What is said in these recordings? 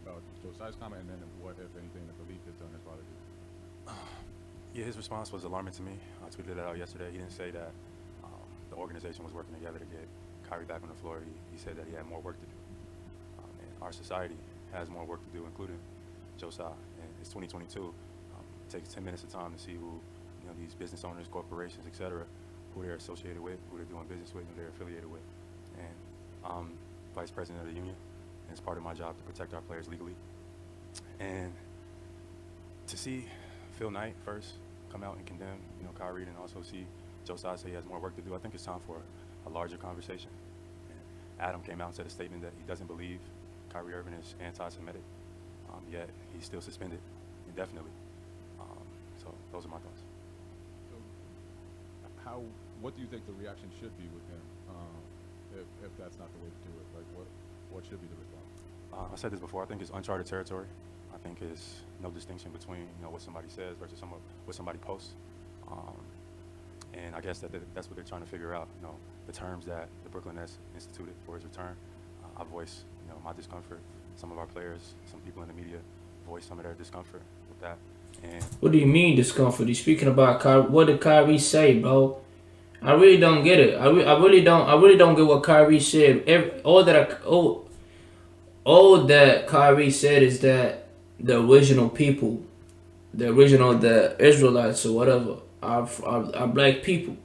about Joe Tsai's comment, and then what, if anything, the league has done as bothered you? Yeah, his response was alarming to me. I tweeted that out yesterday. He didn't say that the organization was working together to get Kyrie back on the floor. He said that he had more work to do. And our society has more work to do, including Joe Tsai. And it's 2022. It takes 10 minutes of time to see who, these business owners, corporations, etc., who they're associated with, who they're doing business with, who they're affiliated with. And I'm vice president of the union, and it's part of my job to protect our players legally. And to see Phil Knight first come out and condemn, Kyrie, and also see Joe Tsai say he has more work to do, I think it's time for a larger conversation. And Adam came out and said a statement that he doesn't believe Kyrie Irving is anti-Semitic, yet he's still suspended indefinitely. So those are my thoughts. So, what do you think the reaction should be with him, if that's not the way to do it? Like, what should be the response? I said this before. I think it's uncharted territory. I think it's no distinction between what somebody says versus what somebody posts. And I guess that's what they're trying to figure out. The terms that the Brooklyn Nets instituted for his return. I voiced my discomfort. Some of our players, some people in the media, voiced some of their discomfort with that. And What do you mean discomfort? He's speaking about Kyrie. What did Kyrie say, bro? I really don't get it. I really don't. I really don't get what Kyrie said. All that Kyrie said is that the original people, the Israelites or whatever, are black people,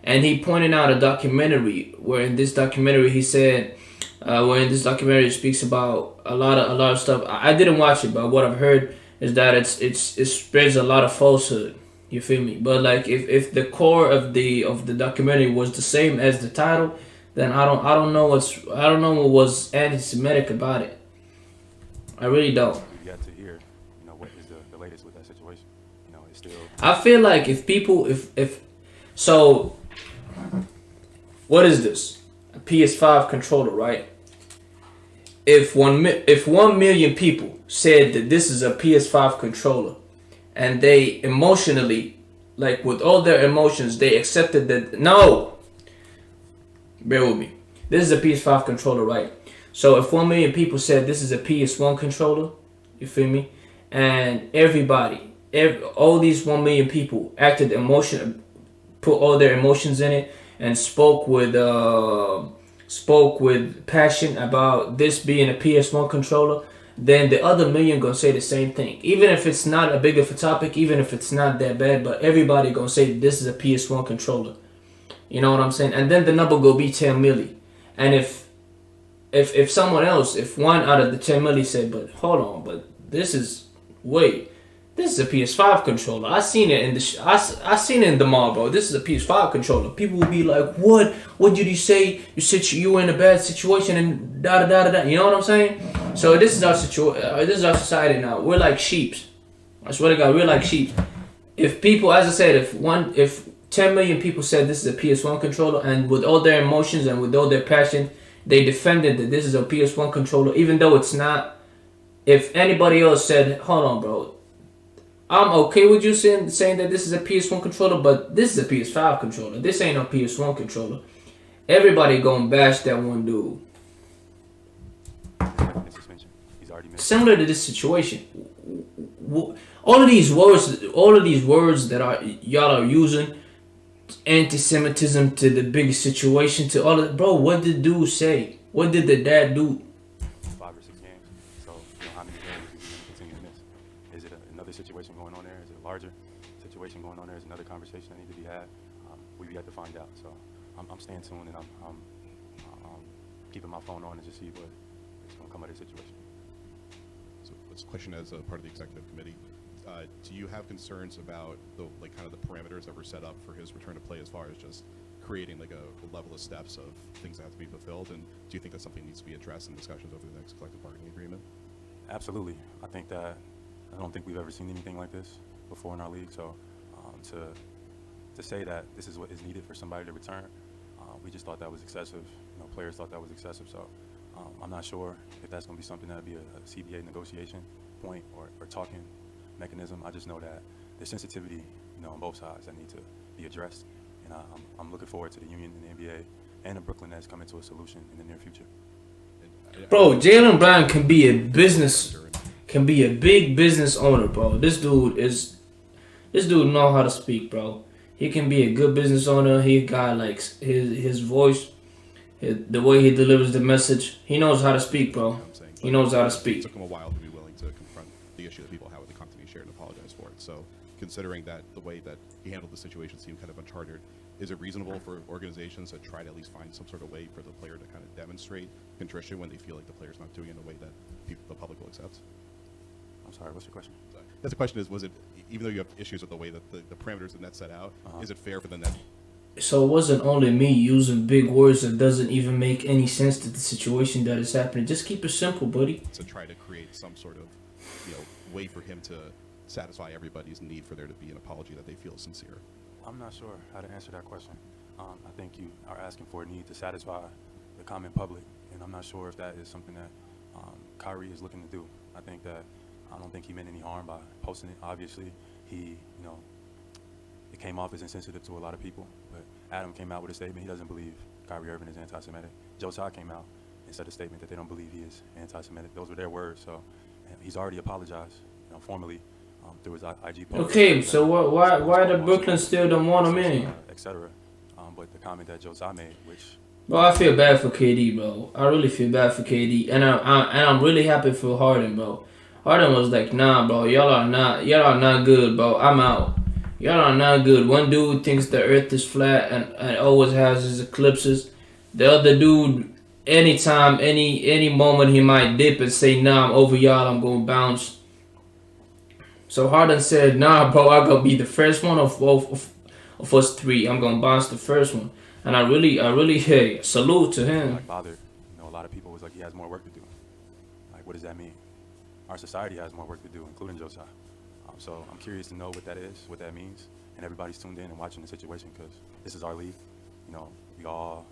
and he pointed out a documentary where in this documentary he said, where in this documentary it speaks about a lot of stuff. I didn't watch it, but what I've heard is that it spreads a lot of falsehood. You feel me? But like if the core of the documentary was the same as the title, then I don't know what was anti-Semitic about it. I really don't. we've yet to hear, what is the latest with that situation. It's still I feel like if people if so, what is this? A PS5 controller, right? If 1 million people said that this is a PS5 controller, and they emotionally, like with all their emotions, they accepted that no, bear with me. This is a PS5 controller, right? So if 1 million people said this is a PS1 controller, you feel me? And all these 1 million people acted put all their emotions in it, and spoke with passion about this being a PS1 controller, then the other million gonna say the same thing. Even if it's not a big of a topic, even if it's not that bad, but everybody gonna say this is a PS1 controller. You know what I'm saying? And then the number go be 10 milli. And if someone else, if one out of the 10 milli said, but hold on, but this is a PS5 controller. I seen it I seen it in the mall, bro. This is a PS5 controller. People will be like, what? What did you say? You said you were in a bad situation and da da da da da. You know what I'm saying? So this is our situation. This is our society now. We're like sheeps. I swear to God, we're like sheep. If people, as I said, if 10 million people said this is a PS1 controller, and with all their emotions and with all their passion, they defended that this is a PS1 controller, even though it's not. If anybody else said, hold on, bro, I'm okay with you saying that this is a PS1 controller, but this is a PS5 controller. This ain't no PS1 controller. Everybody gonna bash that one dude. in suspension. He's already missed. Similar to this situation, all of these words that y'all are using, anti-Semitism to the big situation to all of, bro. What did dude say? What did the dad do? 5 or 6 games. So how many games is he going to continue to miss? Is it another situation going on there? Is it a larger situation going on there? Is another conversation that needs to be had? We've yet to find out. So I'm staying tuned, and I'm keeping my phone on to just see what is going to come out of the situation. So this question as a part of the executive committee. Do you have concerns about the kind of the parameters that were set up for his return to play, as far as just creating like a level of steps of things that have to be fulfilled? And do you think that something needs to be addressed in discussions over the next collective bargaining agreement? Absolutely. I don't think we've ever seen anything like this before in our league. So to say that this is what is needed for somebody to return, we just thought that was excessive. Players thought that was excessive. So I'm not sure if that's going to be something that would be a CBA negotiation point or talking mechanism. I just know that there's sensitivity, on both sides that need to be addressed. And I'm looking forward to the union and the NBA and the Brooklyn Nets coming to a solution in the near future. Bro, Jaylen Brown can be a business. can be a big business owner, bro. This dude know how to speak, bro. He can be a good business owner. He got like his voice, the way he delivers the message. He knows how to speak, bro. You know what I'm saying? He knows how to speak. It took him a while to be willing to confront the issue that people have with the content he shared and apologize for it. So, considering that the way that he handled the situation seemed kind of uncharted, is it reasonable for organizations to try to at least find some sort of way for the player to kind of demonstrate contrition when they feel like the player's not doing it in a way that the public will accept? I'm sorry, what's your question? That's the question is, was it, even though you have issues with the way that the parameters the net set out, is it fair for the net? So it wasn't only me using big words that doesn't even make any sense to the situation that is happening. Just keep it simple, buddy. To try to create some sort of, way for him to satisfy everybody's need for there to be an apology that they feel is sincere. I'm not sure how to answer that question. I think you are asking for a need to satisfy the common public, and I'm not sure if that is something that Kyrie is looking to do. I don't think he meant any harm by posting it. Obviously, it came off as insensitive to a lot of people, but Adam came out with a statement. He doesn't believe Kyrie Irving is anti-Semitic. Tsai came out and said a statement that they don't believe he is anti-Semitic. Those were their words, so he's already apologized, formally through his IG post. Okay, so why the Brooklyn still don't want him in? Etc. But the comment that Tsai made, which... Bro, I feel bad for KD, bro. I really feel bad for KD, and I'm really happy for Harden, bro. Harden was like, nah, bro, y'all are not good, bro. I'm out. Y'all are not good. One dude thinks the earth is flat and always has his eclipses. The other dude, anytime, any moment he might dip and say, nah, I'm over y'all, I'm gonna bounce. So Harden said, nah, bro, I'm gonna be the first one of us three. I'm gonna bounce the first one. And I really, hey, salute to him. Like bothered. A lot of people was like, he has more work to do. Like, what does that mean? Our society has more work to do, including Tsai. So I'm curious to know what that is, what that means, and everybody's tuned in and watching the situation because this is our league. We all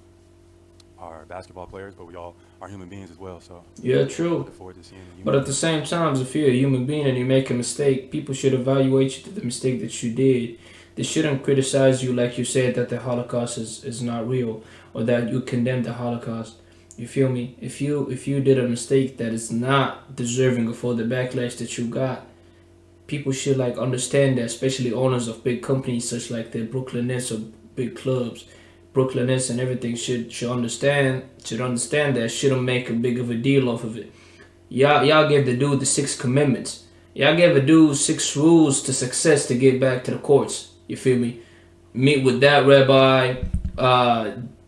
are basketball players, but we all are human beings as well. So yeah, true. Looking forward to seeing the but at the same time, if you're a human being and you make a mistake, people should evaluate you to the mistake that you did. They shouldn't criticize you like you said that the Holocaust is not real or that you condemn the Holocaust. You feel me? If you did a mistake that is not deserving of all the backlash that you got, people should understand that, especially owners of big companies such like the Brooklyn Nets or big clubs, Brooklyn Nets and everything should understand that, shouldn't make a big of a deal off of it. Y'all gave the dude the 6 commandments. Y'all gave a dude 6 rules to success to get back to the courts. You feel me? Meet with that rabbi,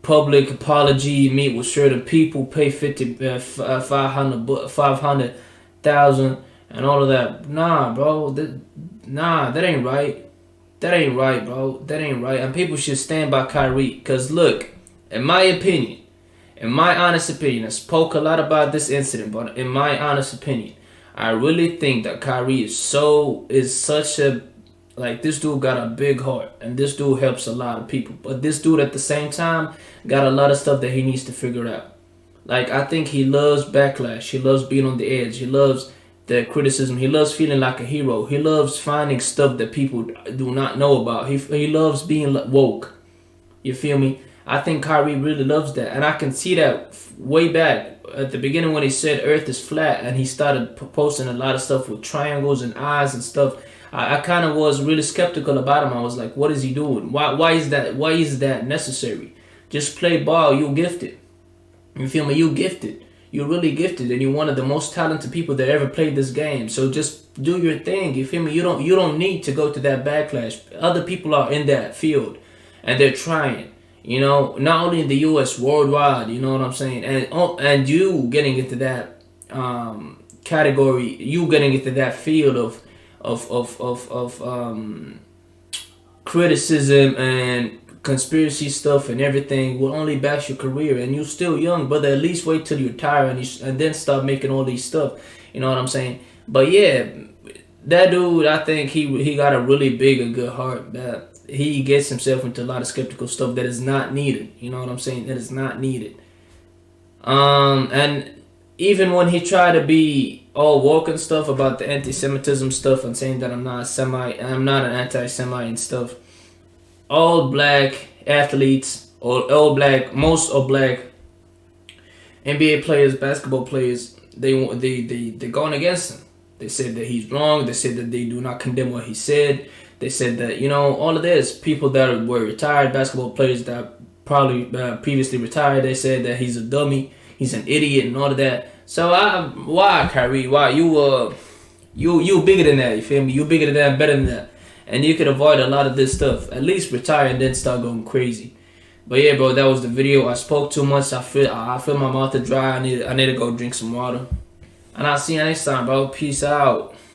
public apology, meet with certain people, pay 500,000 and all of that. Nah, bro. That ain't right. That ain't right, bro. That ain't right. And people should stand by Kyrie. Because, look, in my honest opinion, I spoke a lot about this incident, but in my honest opinion, I really think that Kyrie is such a, this dude got a big heart. And this dude helps a lot of people. But this dude, at the same time, got a lot of stuff that he needs to figure out. I think he loves backlash. He loves being on the edge. He loves the criticism. He loves feeling like a hero. He loves finding stuff that people do not know about. He loves being woke. You feel me? I think Kyrie really loves that. And I can see that way back at the beginning when he said Earth is flat and he started posting a lot of stuff with triangles and eyes and stuff. I kind of was really skeptical about him. I was like, what is he doing? Why is that necessary? Just play ball. You're gifted. You feel me? You're gifted. You're really gifted, and you're one of the most talented people that ever played this game. So just do your thing. You feel me? You don't need to go to that backlash. Other people are in that field, and they're trying. Not only in the U.S., worldwide. You know what I'm saying? And you getting into that category, you getting into that field of criticism and conspiracy stuff and everything will only bash your career, and you're still young, brother. At least wait till you retire and then start making all these stuff. You know what I'm saying? But yeah, that dude, I think he got a really big and good heart. That he gets himself into a lot of skeptical stuff that is not needed. You know what I'm saying? That is not needed. And even when he tried to be all woke and stuff about the anti-Semitism stuff and saying that I'm not an anti-Semite and stuff. All black athletes, most all black NBA players, basketball players, they're going against him. They said that he's wrong. They said that they do not condemn what he said. They said that, all of this, people that were retired basketball players that probably previously retired, they said that he's a dummy, he's an idiot, and all of that. So why, Kyrie? Why you bigger than that? You feel me? You bigger than that, better than that, and you could avoid a lot of this stuff. At least retire and then start going crazy. But yeah, bro, that was the video. I spoke too much. I feel my mouth is dry. I need to go drink some water. And I'll see you next time, bro. Peace out.